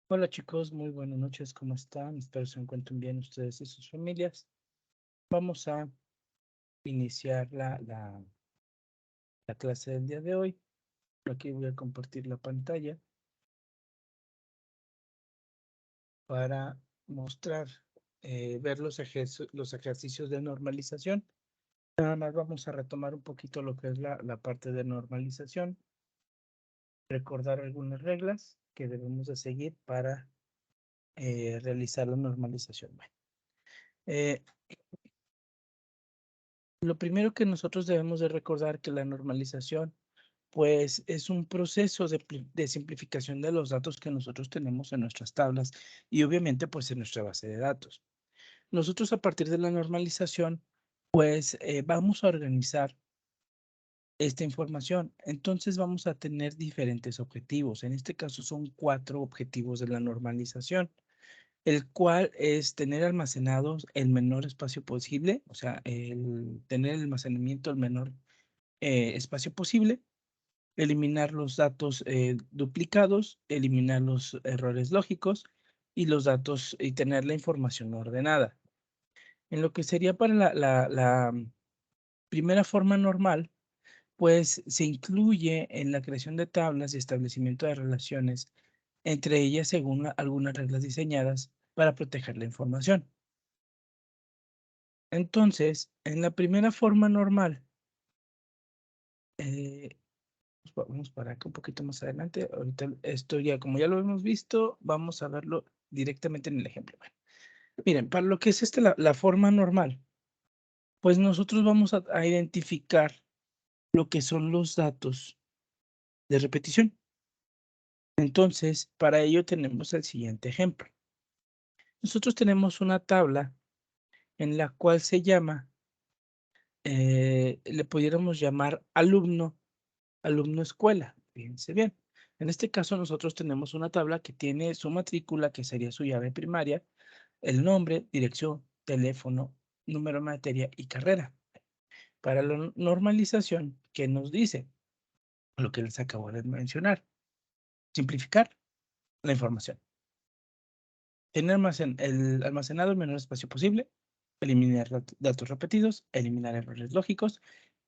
Hola chicos, muy buenas noches, ¿cómo están? Espero se encuentren bien ustedes y sus familias. Vamos a iniciar la clase del día de hoy. Aquí voy a compartir la pantalla para mostrar, ver los ejercicios de normalización. Nada más vamos a retomar un poquito lo que es la parte de normalización, recordar algunas reglas que debemos de seguir para realizar la normalización. Bueno, eh, lo primero que nosotros debemos de recordar que la normalización, pues es un proceso de simplificación de los datos que nosotros tenemos en nuestras tablas y obviamente pues en nuestra base de datos. Nosotros a partir de la normalización, pues vamos a organizar esta información. Entonces vamos a tener diferentes objetivos. En este caso son 4 objetivos de la normalización, el cual es tener almacenados el menor espacio posible, o sea, tener el almacenamiento el menor espacio posible, eliminar los datos duplicados, eliminar los errores lógicos y los datos y tener la información ordenada. En lo que sería para la primera forma normal, pues se incluye en la creación de tablas y establecimiento de relaciones, entre ellas según algunas reglas diseñadas para proteger la información. Entonces, en la primera forma normal, eh, vamos para acá un poquito más adelante. Ahorita esto ya, como ya lo hemos visto, vamos a verlo directamente en el ejemplo. Bueno, miren, para lo que es la forma normal, pues nosotros vamos a identificar lo que son los datos de repetición. Entonces, para ello tenemos el siguiente ejemplo. Nosotros tenemos una tabla en la cual se llama, le pudiéramos llamar alumno escuela. Fíjense bien. En este caso, nosotros tenemos una tabla que tiene su matrícula, que sería su llave primaria, el nombre, dirección, teléfono, número de materia y carrera. Para la normalización, ¿qué nos dice? Lo que les acabo de mencionar. Simplificar la información. Tener el almacenado el menor espacio posible, eliminar datos repetidos, eliminar errores lógicos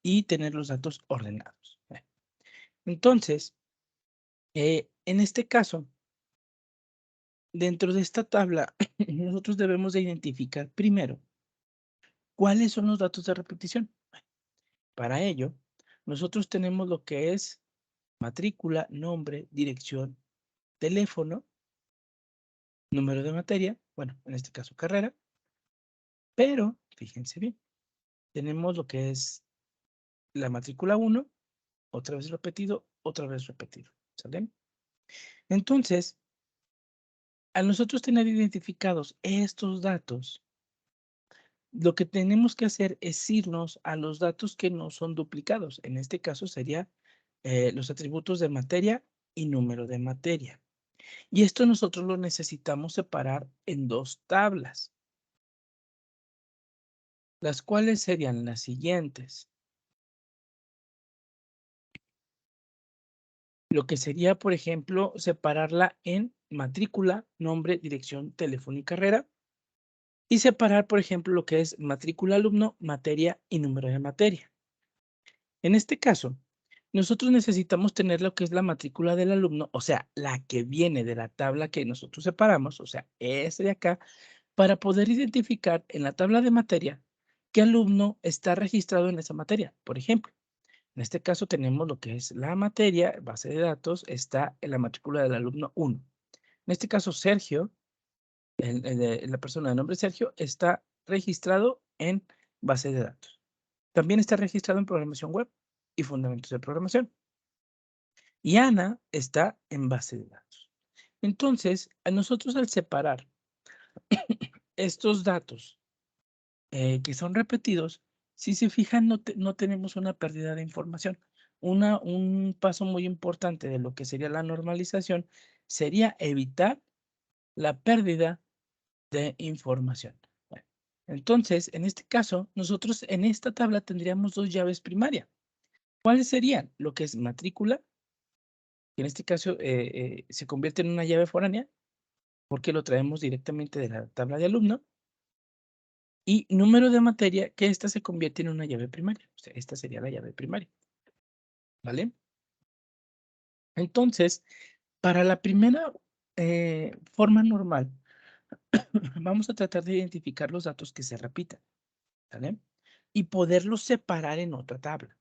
y tener los datos ordenados. Entonces, en este caso, dentro de esta tabla, nosotros debemos de identificar primero cuáles son los datos de repetición. Para ello, nosotros tenemos lo que es matrícula, nombre, dirección, teléfono, número de materia, bueno, en este caso carrera, pero fíjense bien, tenemos lo que es la matrícula 1, otra vez repetido, ¿sale? Entonces, al nosotros tener identificados estos datos, lo que tenemos que hacer es irnos a los datos que no son duplicados. En este caso sería los atributos de materia y número de materia. Y esto nosotros lo necesitamos separar en 2 tablas, las cuales serían las siguientes. Lo que sería, por ejemplo, separarla en matrícula, nombre, dirección, teléfono y carrera. Y separar, por ejemplo, lo que es matrícula alumno, materia y número de materia. En este caso, nosotros necesitamos tener lo que es la matrícula del alumno, o sea, la que viene de la tabla que nosotros separamos, o sea, ese de acá, para poder identificar en la tabla de materia qué alumno está registrado en esa materia. Por ejemplo, en este caso tenemos lo que es la materia, base de datos, está en la matrícula del alumno 1. En este caso, Sergio, la persona de nombre Sergio, está registrado en base de datos. También está registrado en programación web y fundamentos de programación. Y Ana está en base de datos. Entonces, a nosotros al separar estos datos que son repetidos, si se fijan, no tenemos una pérdida de información. Un paso muy importante de lo que sería la normalización sería evitar la pérdida de información. Bueno, entonces, en este caso, nosotros en esta tabla tendríamos 2 llaves primarias. ¿Cuáles serían? Lo que es matrícula, que en este caso se convierte en una llave foránea, porque lo traemos directamente de la tabla de alumno. Y número de materia, que esta se convierte en una llave primaria. O sea, esta sería la llave primaria. ¿Vale? Entonces, para la primera forma normal, vamos a tratar de identificar los datos que se repitan. ¿Vale? Y poderlos separar en otra tabla.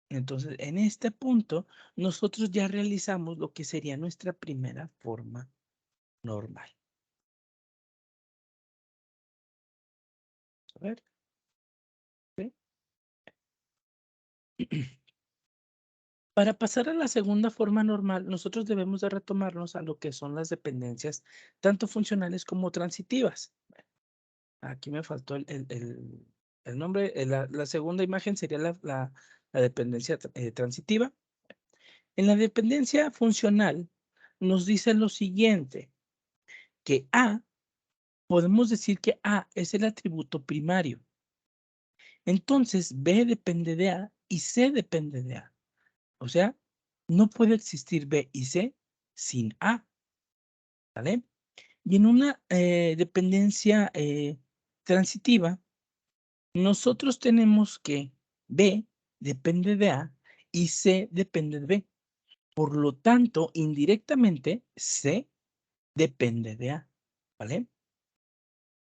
Entonces, en este punto, nosotros ya realizamos lo que sería nuestra primera forma normal. A ver. ¿Sí? Para pasar a la segunda forma normal, nosotros debemos de retomarnos a lo que son las dependencias, tanto funcionales como transitivas. Aquí me faltó el nombre. La segunda imagen sería la dependencia transitiva. En la dependencia funcional nos dice lo siguiente, que A, podemos decir que A es el atributo primario. Entonces, B depende de A y C depende de A. O sea, no puede existir B y C sin A. ¿Vale? Y en una dependencia transitiva, nosotros tenemos que B depende de A y C depende de B. Por lo tanto, indirectamente, C depende de A. ¿Vale?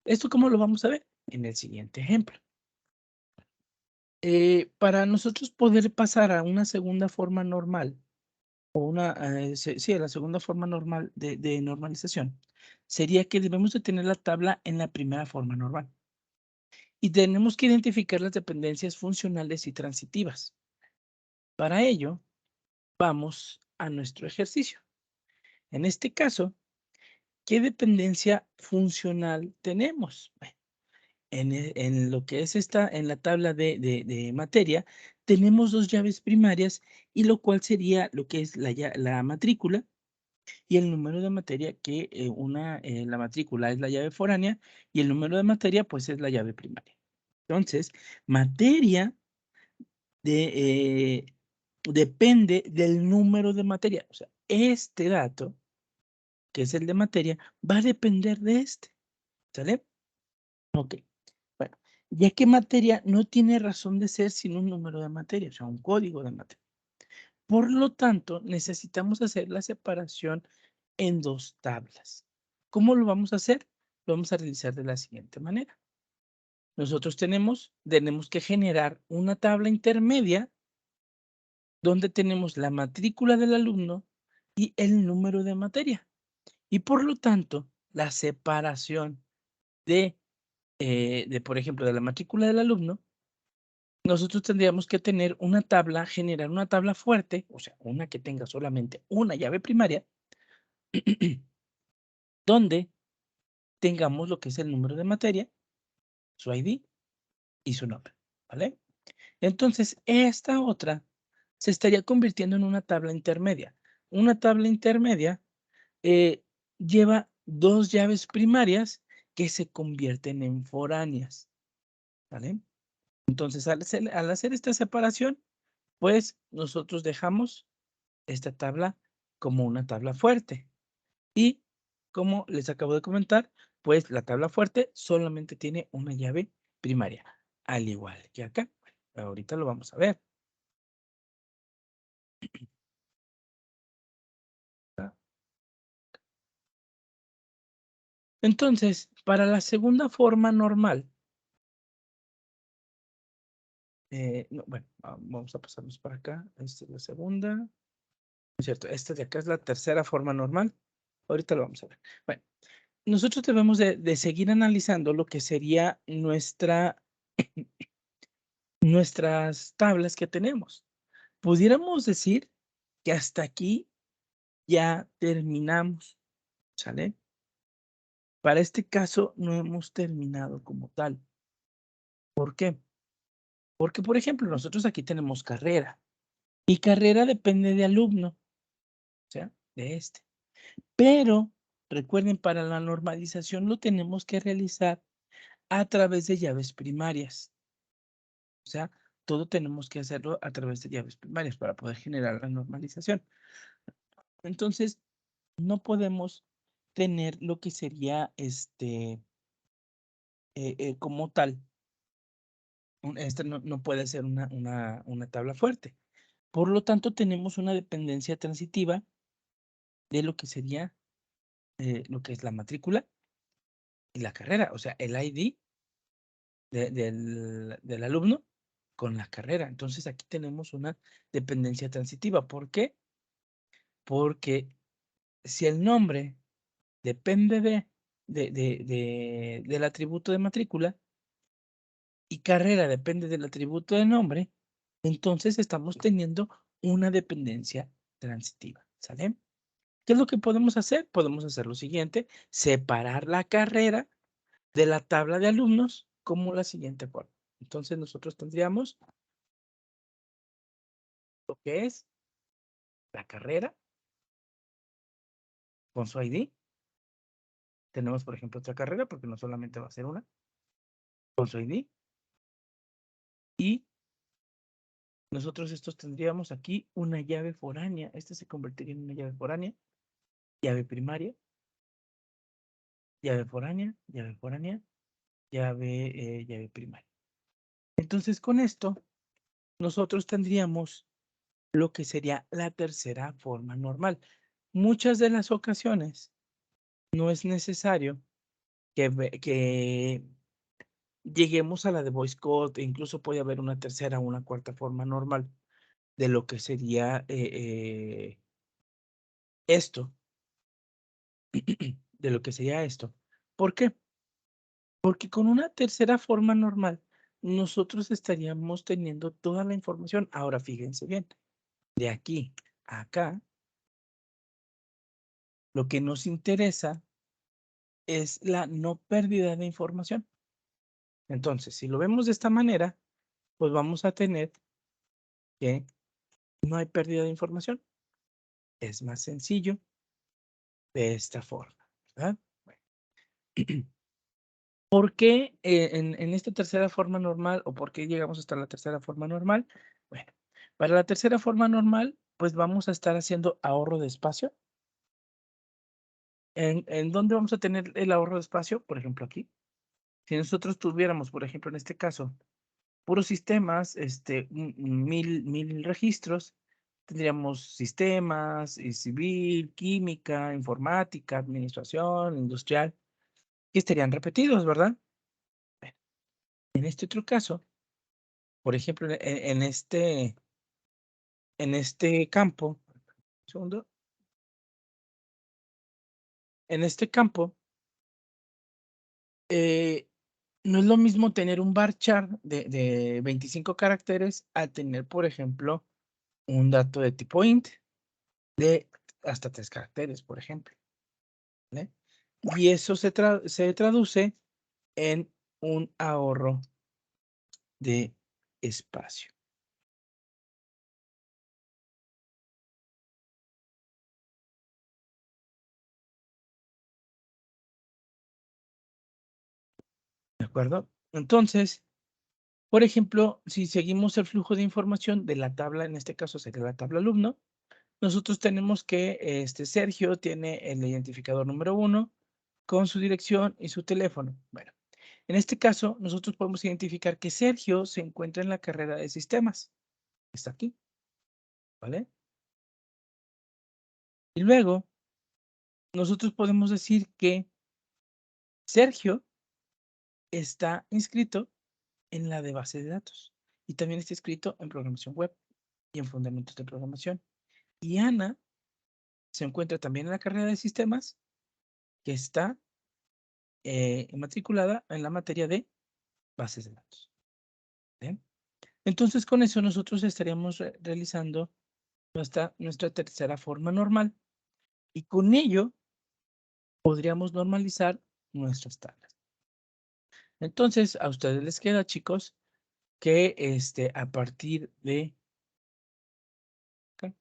¿Esto cómo lo vamos a ver? En el siguiente ejemplo. Para nosotros poder pasar a una segunda forma normal, o una, sí, a la segunda forma normal de normalización, sería que debemos de tener la tabla en la primera forma normal. Y tenemos que identificar las dependencias funcionales y transitivas. Para ello, vamos a nuestro ejercicio. En este caso, ¿qué dependencia funcional tenemos? Bueno, en lo que es en la tabla de materia, tenemos dos llaves primarias, y lo cual sería lo que es la matrícula y el número de materia, que la matrícula es la llave foránea y el número de materia pues es la llave primaria. Entonces, materia depende del número de materia. O sea, este dato, que es el de materia, va a depender de este. ¿Sale? Ok. Bueno, ya que materia no tiene razón de ser sin un número de materia, o sea, un código de materia. Por lo tanto, necesitamos hacer la separación en dos tablas. ¿Cómo lo vamos a hacer? Lo vamos a realizar de la siguiente manera. Nosotros tenemos que generar una tabla intermedia donde tenemos la matrícula del alumno y el número de materia. Y por lo tanto, la separación por ejemplo, de la matrícula del alumno, nosotros tendríamos que tener una tabla, generar una tabla fuerte, o sea, una que tenga solamente una llave primaria, donde tengamos lo que es el número de materia, su ID y su nombre, ¿vale? Entonces, esta otra se estaría convirtiendo en una tabla intermedia. Una tabla intermedia lleva dos llaves primarias que se convierten en foráneas, ¿vale? Entonces, al hacer esta separación, pues nosotros dejamos esta tabla como una tabla fuerte. Y como les acabo de comentar, pues la tabla fuerte solamente tiene una llave primaria, al igual que acá. Bueno, ahorita lo vamos a ver. Entonces, para la segunda forma normal, bueno, vamos a pasarnos para acá. Esta es la segunda. Es cierto, esta de acá es la tercera forma normal. Ahorita lo vamos a ver. Bueno, nosotros debemos de seguir analizando lo que sería nuestras tablas que tenemos. Pudiéramos decir que hasta aquí ya terminamos, ¿sale? Para este caso no hemos terminado como tal. ¿Por qué? Porque, por ejemplo, nosotros aquí tenemos carrera y carrera depende de alumno, o sea, de este. Pero recuerden, para la normalización lo tenemos que realizar a través de llaves primarias. O sea, todo tenemos que hacerlo a través de llaves primarias para poder generar la normalización. Entonces, no podemos tener lo que sería como tal. No puede ser una tabla fuerte. Por lo tanto, tenemos una dependencia transitiva de lo que sería lo que es la matrícula y la carrera, o sea, el ID del alumno con la carrera. Entonces, aquí tenemos una dependencia transitiva. ¿Por qué? Porque si el nombre depende del atributo de matrícula y carrera depende del atributo de nombre, entonces estamos teniendo una dependencia transitiva, ¿sale? ¿Qué es lo que podemos hacer? Podemos hacer lo siguiente, separar la carrera de la tabla de alumnos como la siguiente forma. Entonces nosotros tendríamos lo que es la carrera con su ID. Tenemos, por ejemplo, otra carrera porque no solamente va a ser una, con su ID. Y nosotros estos tendríamos aquí una llave foránea. Este se convertiría en una llave foránea, llave primaria, llave foránea, llave foránea, llave primaria. Entonces, con esto, nosotros tendríamos lo que sería la tercera forma normal. Muchas de las ocasiones no es necesario que lleguemos a la de voice code, e incluso puede haber una tercera o una cuarta forma normal de lo que sería esto, de lo que sería esto. ¿Por qué? Porque con una tercera forma normal, nosotros estaríamos teniendo toda la información. Ahora, fíjense bien, de aquí a acá, lo que nos interesa es la no pérdida de información. Entonces, si lo vemos de esta manera, pues vamos a tener que no hay pérdida de información. Es más sencillo de esta forma, ¿verdad? Bueno. ¿Por qué en esta tercera forma normal o por qué llegamos hasta la tercera forma normal? Bueno, para la tercera forma normal, pues vamos a estar haciendo ahorro de espacio. ¿En dónde vamos a tener el ahorro de espacio? Por ejemplo, aquí. Si nosotros tuviéramos, por ejemplo, en este caso, puros sistemas, 1000 registros, tendríamos sistemas, y civil, química, informática, administración, industrial, que estarían repetidos, ¿verdad? Bueno, en este otro caso, por ejemplo, en este campo, un segundo, en este campo, eh, no es lo mismo tener un varchar de 25 caracteres a tener, por ejemplo, un dato de tipo int de hasta 3 caracteres, por ejemplo, ¿vale? Y eso se traduce en un ahorro de espacio. ¿De acuerdo? Entonces, por ejemplo, si seguimos el flujo de información de la tabla, en este caso sería la tabla alumno, nosotros tenemos que Sergio tiene el identificador número 1 con su dirección y su teléfono. Bueno, en este caso, nosotros podemos identificar que Sergio se encuentra en la carrera de sistemas. Está aquí, ¿vale? Y luego, nosotros podemos decir que Sergio está inscrito en la de base de datos y también está inscrito en programación web y en fundamentos de programación. Y Ana se encuentra también en la carrera de sistemas, que está matriculada en la materia de bases de datos. ¿Bien? Entonces, con eso nosotros estaríamos realizando nuestra tercera forma normal y con ello podríamos normalizar nuestras tablas. Entonces, a ustedes les queda, chicos, que a partir de acá,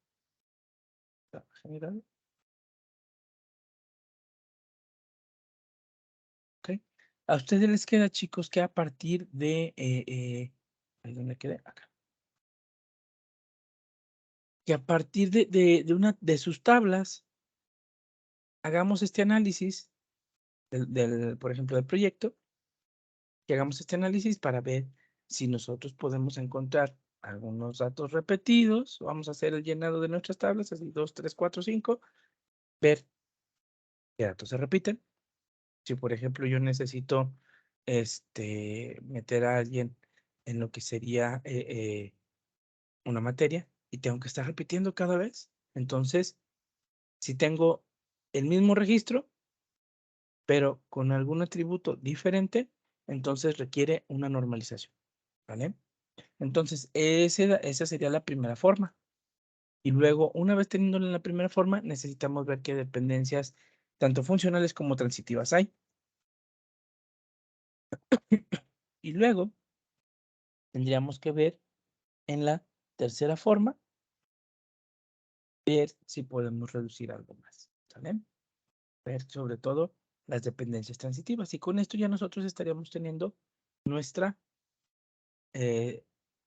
general, ok. A ustedes les queda, chicos, que a partir de ¿ahí dónde quedé? Acá. Que a partir de sus tablas hagamos este análisis por ejemplo, del proyecto, que hagamos este análisis para ver si nosotros podemos encontrar algunos datos repetidos. Vamos a hacer el llenado de nuestras tablas, así 2, 3, 4, 5, ver qué datos se repiten. Si, por ejemplo, yo necesito meter a alguien en lo que sería una materia y tengo que estar repitiendo cada vez. Entonces, si tengo el mismo registro, pero con algún atributo diferente, entonces requiere una normalización, ¿vale? Entonces, esa sería la primera forma. Y luego, una vez teniéndolo en la primera forma, necesitamos ver qué dependencias, tanto funcionales como transitivas hay. Y luego, tendríamos que ver en la tercera forma, ver si podemos reducir algo más, ¿sale? Ver sobre todo las dependencias transitivas. Y con esto ya nosotros estaríamos teniendo nuestra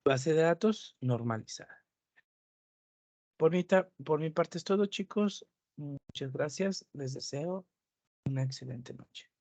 base de datos normalizada. Por mi parte es todo, chicos. Muchas gracias. Les deseo una excelente noche.